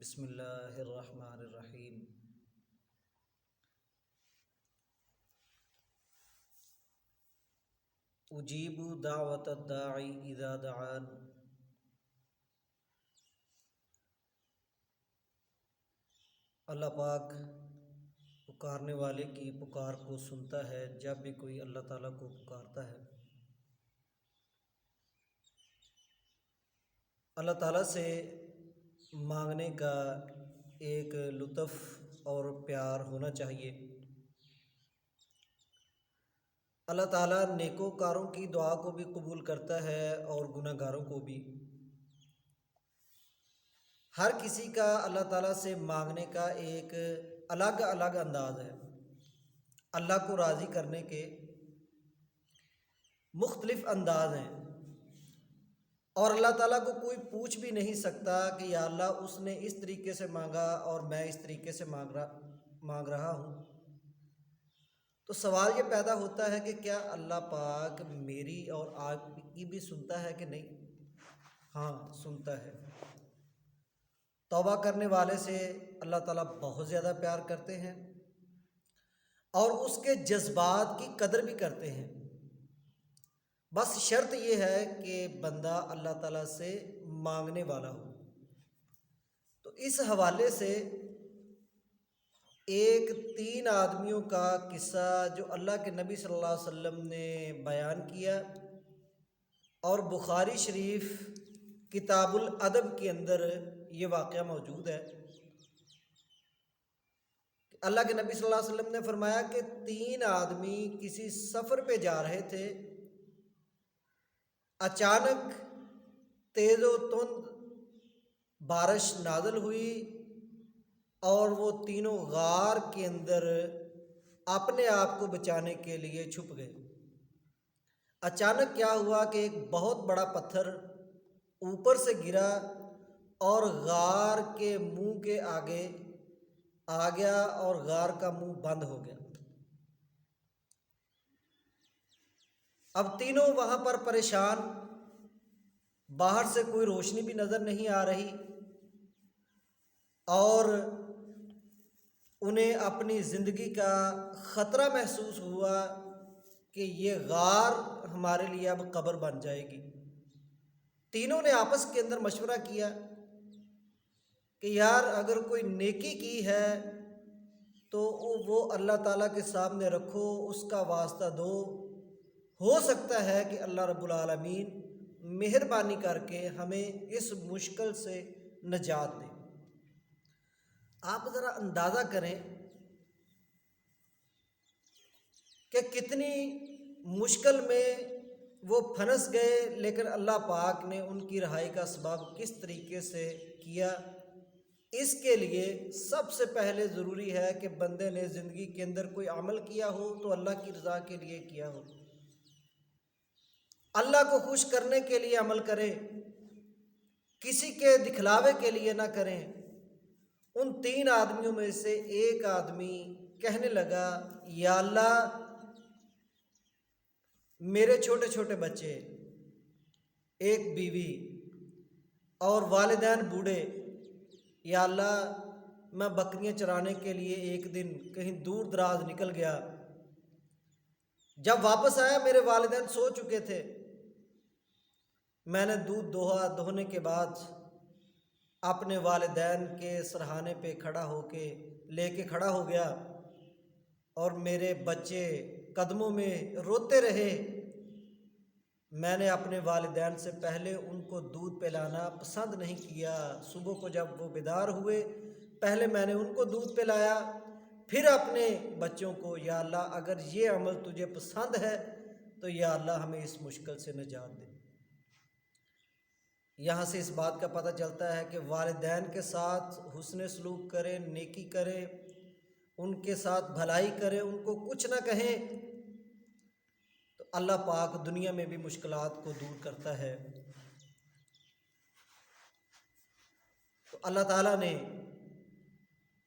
بسم اللہ الرحمن الرحیم۔ اجیب دعوت الداعی اذا دعان۔ اللہ پاک پکارنے والے کی پکار کو سنتا ہے جب بھی کوئی اللہ تعالیٰ کو پکارتا ہے۔ اللہ تعالیٰ سے مانگنے کا ایک لطف اور پیار ہونا چاہیے۔ اللہ تعالیٰ نیکوکاروں کی دعا کو بھی قبول کرتا ہے اور گناہ گاروں کو بھی۔ ہر کسی کا اللہ تعالیٰ سے مانگنے کا ایک الگ الگ انداز ہے۔ اللہ کو راضی کرنے کے مختلف انداز ہیں، اور اللہ تعالیٰ کو کوئی پوچھ بھی نہیں سکتا کہ یا اللہ اس نے اس طریقے سے مانگا اور میں اس طریقے سے مانگ رہا ہوں۔ تو سوال یہ پیدا ہوتا ہے کہ کیا اللہ پاک میری اور آپ کی بھی سنتا ہے کہ نہیں؟ ہاں، سنتا ہے۔ توبہ کرنے والے سے اللہ تعالیٰ بہت زیادہ پیار کرتے ہیں اور اس کے جذبات کی قدر بھی کرتے ہیں۔ بس شرط یہ ہے کہ بندہ اللہ تعالیٰ سے مانگنے والا ہو۔ تو اس حوالے سے ایک 3 آدمیوں کا قصہ جو اللہ کے نبی صلی اللہ علیہ وسلم نے بیان کیا، اور بخاری شریف کتاب الادب کے اندر یہ واقعہ موجود ہے۔ اللہ کے نبی صلی اللہ علیہ وسلم نے فرمایا کہ 3 آدمی کسی سفر پہ جا رہے تھے، اچانک تیز و تند بارش نازل ہوئی اور وہ تینوں غار کے اندر اپنے آپ کو بچانے کے لیے چھپ گئے۔ اچانک کیا ہوا کہ ایک بہت بڑا پتھر اوپر سے گرا اور غار کے منہ کے آگے آ گیا اور غار کا منہ بند ہو گیا۔ اب تینوں وہاں پر پریشان، باہر سے کوئی روشنی بھی نظر نہیں آ رہی، اور انہیں اپنی زندگی کا خطرہ محسوس ہوا کہ یہ غار ہمارے لیے اب قبر بن جائے گی۔ تینوں نے آپس کے اندر مشورہ کیا کہ یار اگر کوئی نیکی کی ہے تو وہ اللہ تعالیٰ کے سامنے رکھو، اس کا واسطہ دو، ہو سکتا ہے کہ اللہ رب العالمین مہربانی کر کے ہمیں اس مشکل سے نجات دے۔ آپ ذرا اندازہ کریں کہ کتنی مشکل میں وہ پھنس گئے، لیکن اللہ پاک نے ان کی رہائی کا اسباب کس طریقے سے کیا۔ اس کے لیے سب سے پہلے ضروری ہے کہ بندے نے زندگی کے اندر کوئی عمل کیا ہو تو اللہ کی رضا کے لیے کیا ہو، اللہ کو خوش کرنے کے لیے عمل کرے، کسی کے دکھلاوے کے لیے نہ کریں۔ ان 3 آدمیوں میں سے ایک آدمی کہنے لگا، یا اللہ میرے چھوٹے چھوٹے بچے، ایک بیوی اور والدین بوڑھے، یا اللہ میں بکریاں چرانے کے لیے ایک دن کہیں دور دراز نکل گیا، جب واپس آیا میرے والدین سو چکے تھے، میں نے دودھ دوہنے کے بعد اپنے والدین کے سرہانے پہ لے کے کھڑا ہو گیا، اور میرے بچے قدموں میں روتے رہے۔ میں نے اپنے والدین سے پہلے ان کو دودھ پلانا پسند نہیں کیا۔ صبح کو جب وہ بیدار ہوئے، پہلے میں نے ان کو دودھ پلایا، پھر اپنے بچوں کو۔ یا اللہ اگر یہ عمل تجھے پسند ہے تو یا اللہ ہمیں اس مشکل سے نجات دے۔ یہاں سے اس بات کا پتہ چلتا ہے کہ والدین کے ساتھ حسن سلوک کریں، نیکی کریں، ان کے ساتھ بھلائی کریں، ان کو کچھ نہ کہیں، تو اللہ پاک دنیا میں بھی مشکلات کو دور کرتا ہے۔ تو اللہ تعالیٰ نے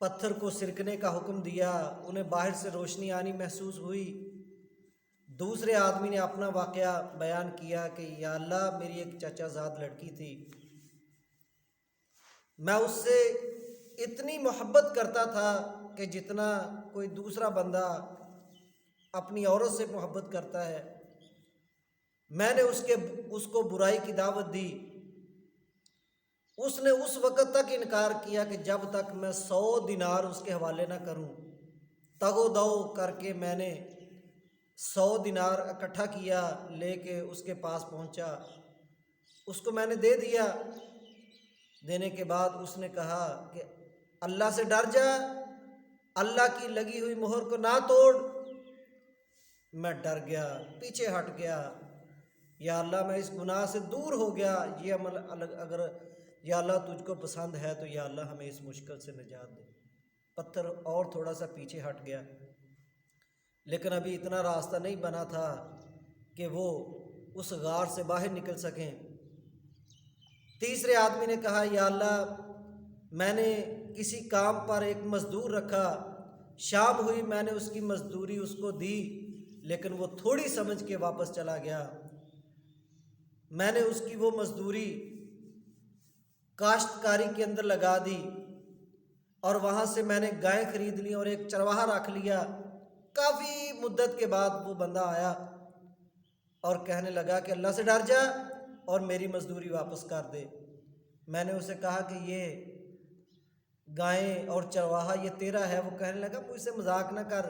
پتھر کو سرکنے کا حکم دیا، انہیں باہر سے روشنی آنی محسوس ہوئی۔ دوسرے آدمی نے اپنا واقعہ بیان کیا کہ یا اللہ میری ایک چچا زاد لڑکی تھی، میں اس سے اتنی محبت کرتا تھا کہ جتنا کوئی دوسرا بندہ اپنی عورت سے محبت کرتا ہے۔ میں نے اس کو برائی کی دعوت دی، اس نے اس وقت تک انکار کیا کہ جب تک میں 100 دینار اس کے حوالے نہ کروں۔ تگ و دو کر کے میں نے 100 دینار اکٹھا کیا، لے کے اس کے پاس پہنچا، اس کو میں نے دے دیا۔ دینے کے بعد اس نے کہا کہ اللہ سے ڈر جا، اللہ کی لگی ہوئی مہر کو نہ توڑ۔ میں ڈر گیا، پیچھے ہٹ گیا، یا اللہ میں اس گناہ سے دور ہو گیا، یہ عمل اگر یا اللہ تجھ کو پسند ہے تو یا اللہ ہمیں اس مشکل سے نجات دے۔ پتھر اور تھوڑا سا پیچھے ہٹ گیا، لیکن ابھی اتنا راستہ نہیں بنا تھا کہ وہ اس غار سے باہر نکل سکیں۔ تیسرے آدمی نے کہا یا اللہ میں نے کسی کام پر ایک مزدور رکھا، شام ہوئی میں نے اس کی مزدوری اس کو دی، لیکن وہ تھوڑی سمجھ کے واپس چلا گیا۔ میں نے اس کی وہ مزدوری کاشتکاری کے اندر لگا دی، اور وہاں سے میں نے گائیں خرید لی اور ایک چرواہا رکھ لیا۔ کافی مدت کے بعد وہ بندہ آیا اور کہنے لگا کہ اللہ سے ڈر جا اور میری مزدوری واپس کر دے۔ میں نے اسے کہا کہ یہ گائیں اور چرواہا یہ تیرا ہے۔ وہ کہنے لگا مجھ سے مذاق نہ کر۔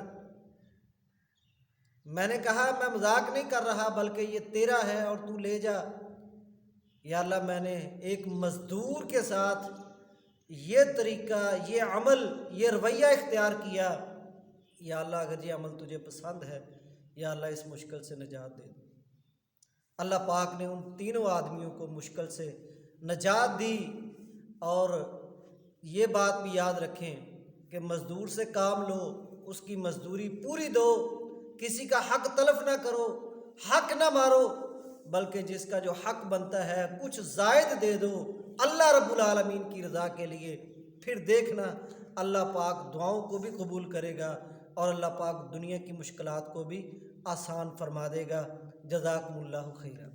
میں نے کہا میں مذاق نہیں کر رہا بلکہ یہ تیرا ہے اور تو لے جا۔ یا اللہ میں نے ایک مزدور کے ساتھ یہ طریقہ، یہ عمل، یہ رویہ اختیار کیا، یا اللہ اگر یہ عمل تجھے پسند ہے یا اللہ اس مشکل سے نجات دے۔ اللہ پاک نے ان تینوں آدمیوں کو مشکل سے نجات دی۔ اور یہ بات بھی یاد رکھیں کہ مزدور سے کام لو، اس کی مزدوری پوری دو، کسی کا حق تلف نہ کرو، حق نہ مارو، بلکہ جس کا جو حق بنتا ہے کچھ زائد دے دو اللہ رب العالمین کی رضا کے لیے۔ پھر دیکھنا اللہ پاک دعاؤں کو بھی قبول کرے گا اور اللہ پاک دنیا کی مشکلات کو بھی آسان فرما دے گا۔ جزاکم اللہ خیرا۔